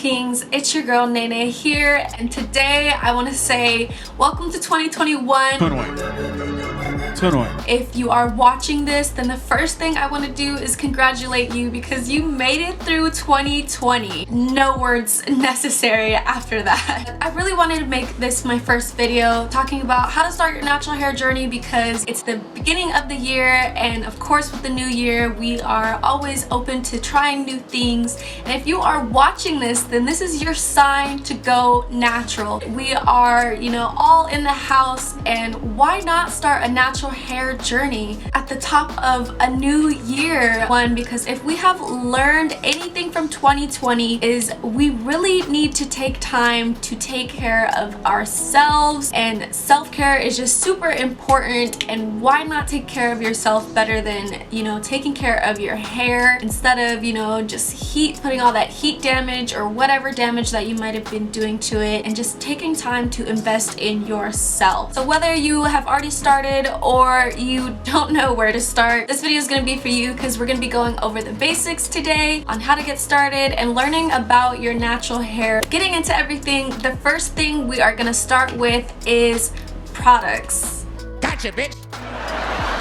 Kings, it's your girl Nae Nae here, and today I want to say welcome to 2021. If you are watching this, then the first thing I want to do is congratulate you because you made it through 2020. No words necessary after that. I really wanted to make this my first video talking about how to start your natural hair journey because it's the beginning of the year, and of course with the new year we are always open to trying new things. And if you are watching this, then this is your sign to go natural. We are, all in the house, and why not start a natural hair journey at the top of a new year? One, because if we have learned anything from 2020 is we really need to take time to take care of ourselves, and self-care is just super important. And why not take care of yourself better than taking care of your hair instead of just putting all that heat damage or whatever damage that you might have been doing to it, and just taking time to invest in yourself. So whether you have already started or you don't know where to start, this video is going to be for you because we're going to be going over the basics today on how to get started and learning about your natural hair. Getting into everything, the first thing we are going to start with is products. Gotcha, bitch!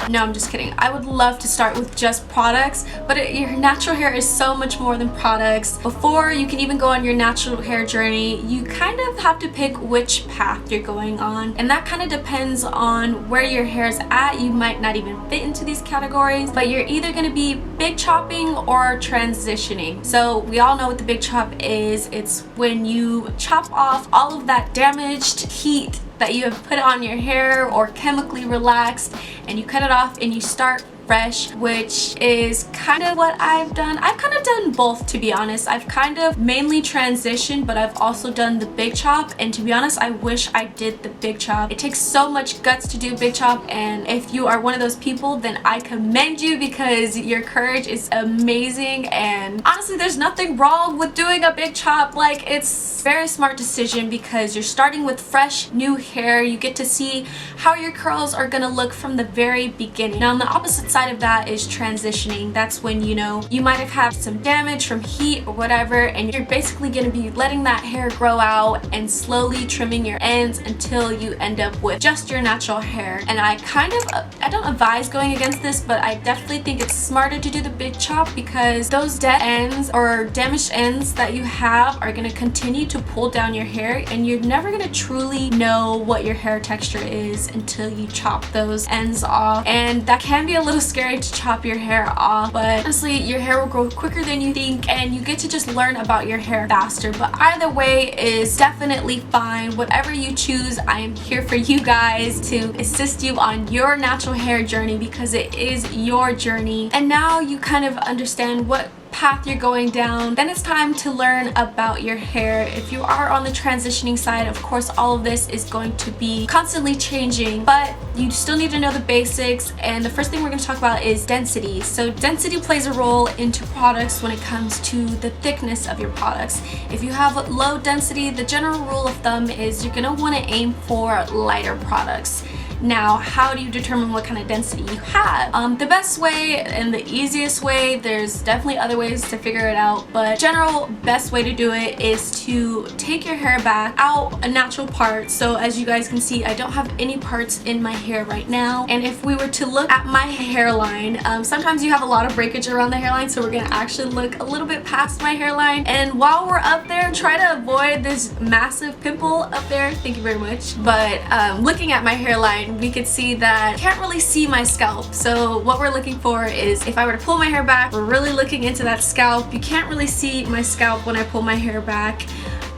No, I'm just kidding. I would love to start with just products, but your natural hair is so much more than products. Before you can even go on your natural hair journey, you kind of have to pick which path you're going on, and that kind of depends on where your hair is at. You might not even fit into these categories, but you're either going to be big chopping or transitioning. So we all know what the big chop is. It's when you chop off all of that damaged heat that you have put on your hair or chemically relaxed, and you cut it off and you start fresh, which is kind of what I've done. I've kind of done both, to be honest. I've kind of mainly transitioned, but I've also done the big chop, and to be honest, I wish I did the big chop. It takes so much guts to do big chop, and if you are one of those people, then I commend you because your courage is amazing. And honestly, there's nothing wrong with doing a big chop. Like, it's a very smart decision because you're starting with fresh new hair. You get to see how your curls are gonna look from the very beginning. Now on the opposite side of that is transitioning. That's when you might have had some damage from heat or whatever, and you're basically going to be letting that hair grow out and slowly trimming your ends until you end up with just your natural hair. And I don't advise going against this, but I definitely think it's smarter to do the big chop because those dead ends or damaged ends that you have are going to continue to pull down your hair, and you're never going to truly know what your hair texture is until you chop those ends off. And that can be a little scary to chop your hair off, but honestly your hair will grow quicker than you think, and you get to just learn about your hair faster. But either way is definitely fine. Whatever you choose, I am here for you guys to assist you on your natural hair journey because it is your journey. And now you kind of understand what path you're going down, then it's time to learn about your hair. If you are on the transitioning side, of course all of this is going to be constantly changing, but you still need to know the basics. And the first thing we're going to talk about is density. So density plays a role into products when it comes to the thickness of your products. If you have low density, the general rule of thumb is you're going to want to aim for lighter products. Now, how do you determine what kind of density you have? The best way and the easiest way, there's definitely other ways to figure it out, but general best way to do it is to take your hair back out a natural part. So as you guys can see, I don't have any parts in my hair right now, and if we were to look at my hairline, sometimes you have a lot of breakage around the hairline, so we're gonna actually look a little bit past my hairline, and while we're up there, try to avoid this massive pimple up there. Thank you very much. But looking at my hairline, we could see that I can't really see my scalp. So what we're looking for is, if I were to pull my hair back, we're really looking into that scalp. You can't really see my scalp when I pull my hair back,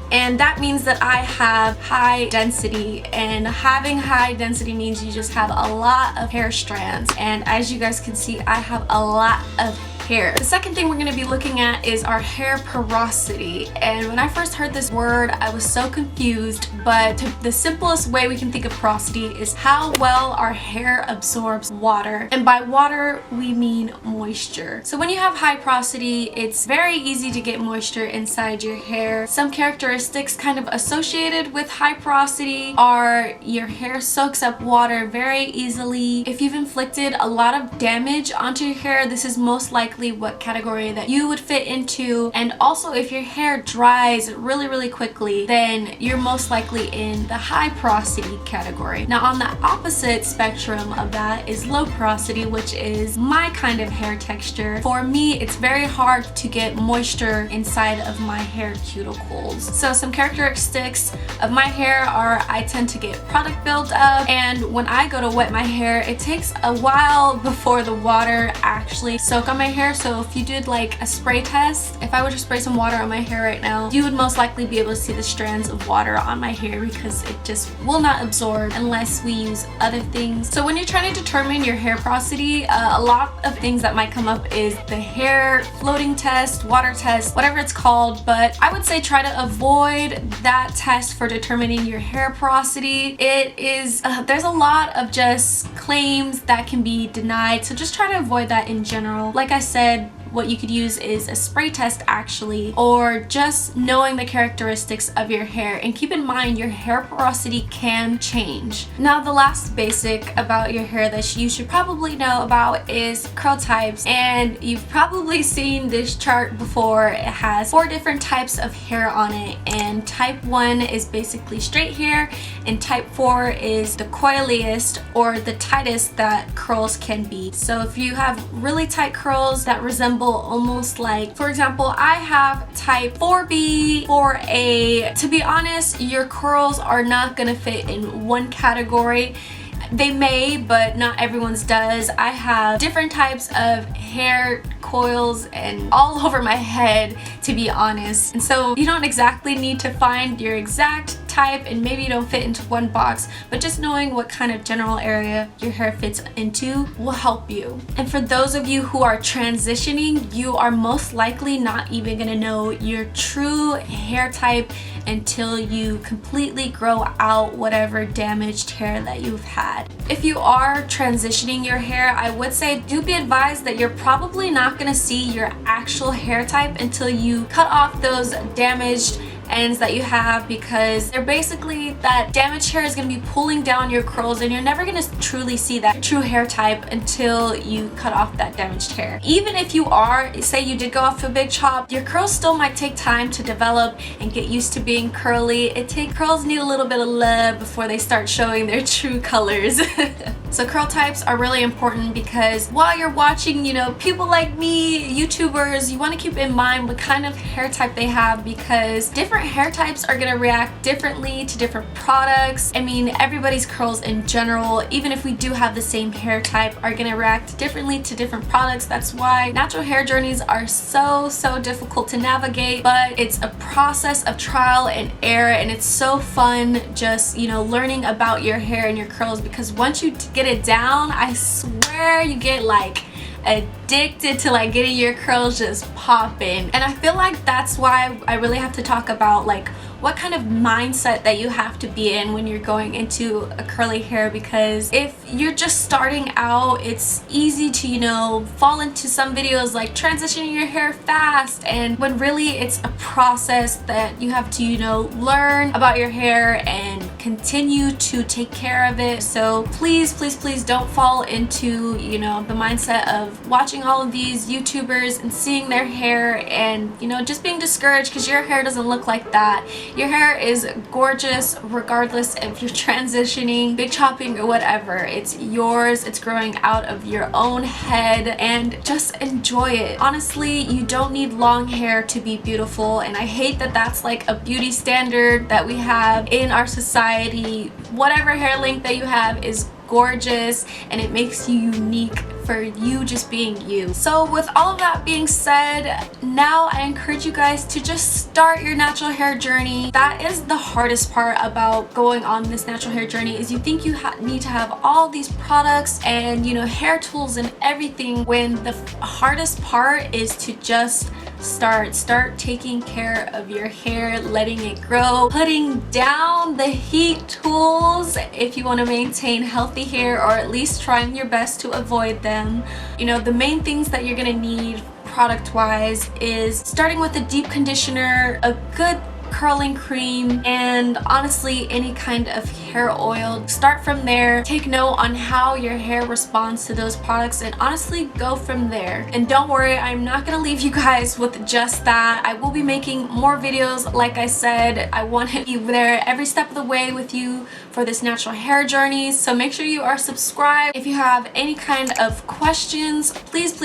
and that means that I have high density, and having high density means you just have a lot of hair strands, and as you guys can see, I have a lot of hair. The second thing we're going to be looking at is our hair porosity, and when I first heard this word I was so confused, but the simplest way we can think of porosity is how well our hair absorbs water, and by water we mean moisture. So when you have high porosity, it's very easy to get moisture inside your hair. Some characteristics kind of associated with high porosity are your hair soaks up water very easily. If you've inflicted a lot of damage onto your hair, this is most likely likely what category that you would fit into. And also, if your hair dries really quickly, then you're most likely in the high porosity category. Now on the opposite spectrum of that is low porosity, which is my kind of hair texture. For me, it's very hard to get moisture inside of my hair cuticles. So some characteristics of my hair are I tend to get product buildup, and when I go to wet my hair, it takes a while before the water actually soak on my hair. So if you did like a spray test, if I were to spray some water on my hair right now, you would most likely be able to see the strands of water on my hair because it just will not absorb unless we use other things. So when you're trying to determine your hair porosity, a lot of things that might come up is the hair floating test, water test, whatever it's called. But I would say try to avoid that test for determining your hair porosity. It is there's a lot of just claims that can be denied, so just try to avoid that in general. Like I said, what you could use is a spray test actually, or just knowing the characteristics of your hair. And keep in mind, your hair porosity can change. Now the last basic about your hair that you should probably know about is curl types, and you've probably seen this chart before. It has 4 different types of hair on it, and type 1 is basically straight hair, and type 4 is the coiliest or the tightest that curls can be. So if you have really tight curls that resemble almost like, for example, I have type 4B, 4A. To be honest, your curls are not gonna fit in one category. They may, but not everyone's does. I have different types of hair coils and all over my head, to be honest. And so you don't exactly need to find your exact type, and maybe you don't fit into one box, but just knowing what kind of general area your hair fits into will help you. And for those of you who are transitioning, you are most likely not even gonna know your true hair type until you completely grow out whatever damaged hair that you've had. If you are transitioning your hair, I would say do be advised that you're probably not gonna see your actual hair type until you cut off those damaged ends that you have, because they're basically, that damaged hair is going to be pulling down your curls, and you're never going to truly see that true hair type until you cut off that damaged hair. Even if you are, say you did go off to a big chop, your curls still might take time to develop and get used to being curly. Curls need a little bit of love before they start showing their true colors. So curl types are really important, because while you're watching, people like me, YouTubers, you want to keep in mind what kind of hair type they have, because different hair types are going to react differently to different products. I mean, everybody's curls in general, even if we do have the same hair type, are going to react differently to different products. That's why natural hair journeys are so difficult to navigate, but it's a process of trial and error, and it's so fun just, learning about your hair and your curls, because once you get it down, I swear you get like addicted to like getting your curls just popping. And I feel like that's why I really have to talk about like what kind of mindset that you have to be in when you're going into a curly hair, because if you're just starting out, it's easy to fall into some videos like transitioning your hair fast, and when really it's a process that you have to learn about your hair and continue to take care of it. So please don't fall into the mindset of watching all of these YouTubers and seeing their hair and just being discouraged because your hair doesn't look like that. Your hair is gorgeous regardless if you're transitioning, big chopping, or whatever. It's yours, it's growing out of your own head, and just enjoy it. Honestly, you don't need long hair to be beautiful, and I hate that that's like a beauty standard that we have in our society. Whatever hair length that you have is gorgeous, and it makes you unique for you just being you. So with all of that being said, now I encourage you guys to just start your natural hair journey. That is the hardest part about going on this natural hair journey, is you think you need to have all these products and hair tools and everything, when the hardest part is to just start taking care of your hair, letting it grow, putting down the heat tools if you want to maintain healthy hair, or at least trying your best to avoid them. The main things that you're gonna need product wise is starting with a deep conditioner, a good curling cream, and honestly any kind of hair oil. Start from there, take note on how your hair responds to those products, and honestly go from there. And don't worry, I'm not gonna leave you guys with just that. I will be making more videos. Like I said, I want to be there every step of the way with you for this natural hair journey, so make sure you are subscribed. If you have any kind of questions, please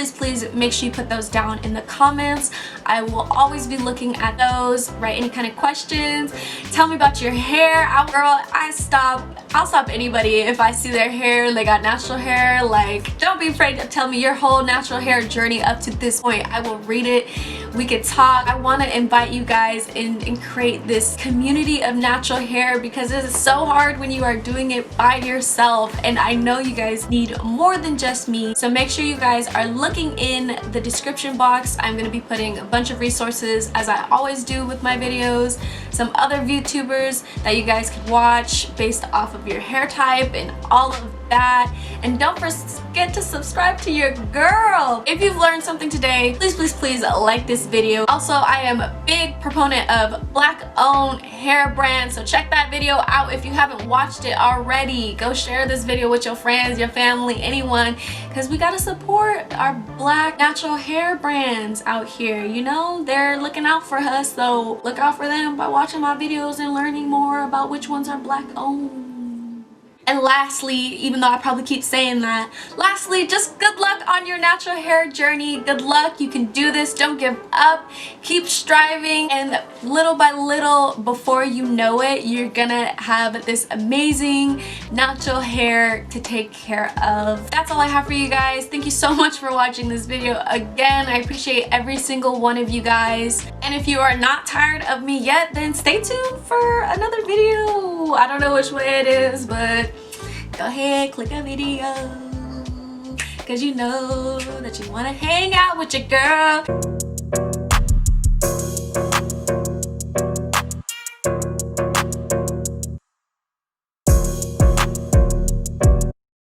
make sure you put those down in the comments. I will always be looking at those. Write any kind of questions, tell me about your hair. I'll stop anybody if I see their hair, they got natural hair. Like, don't be afraid to tell me your whole natural hair journey up to this point. I will read it, we could talk. I want to invite you guys and create this community of natural hair, because it is so hard when you are doing it by yourself, and I know you guys need more than just me. So make sure you guys are looking in the description box. I'm going to be putting a bunch of resources, as I always do with my videos, some other VTubers that you guys can watch based off of your hair type and all of that. And don't forget to subscribe to your girl. If you've learned something today, please like this video. Also, I am a big proponent of black owned hair brands, so check that video out if you haven't watched it already. Go share this video with your friends, your family, anyone, because we gotta support our black natural hair brands out here. You know, they're looking out for us, so look out for them by watching my videos and learning more about which ones are black owned. And lastly, even though I probably keep saying that, lastly, just good luck on your natural hair journey. Good luck, you can do this, don't give up, keep striving, and little by little, before you know it, you're gonna have this amazing natural hair to take care of. That's all I have for you guys. Thank you so much for watching this video. Again, I appreciate every single one of you guys. And if you are not tired of me yet, then stay tuned for another video. I don't know which way it is, but go ahead, click a video, because you know that you want to hang out with your girl.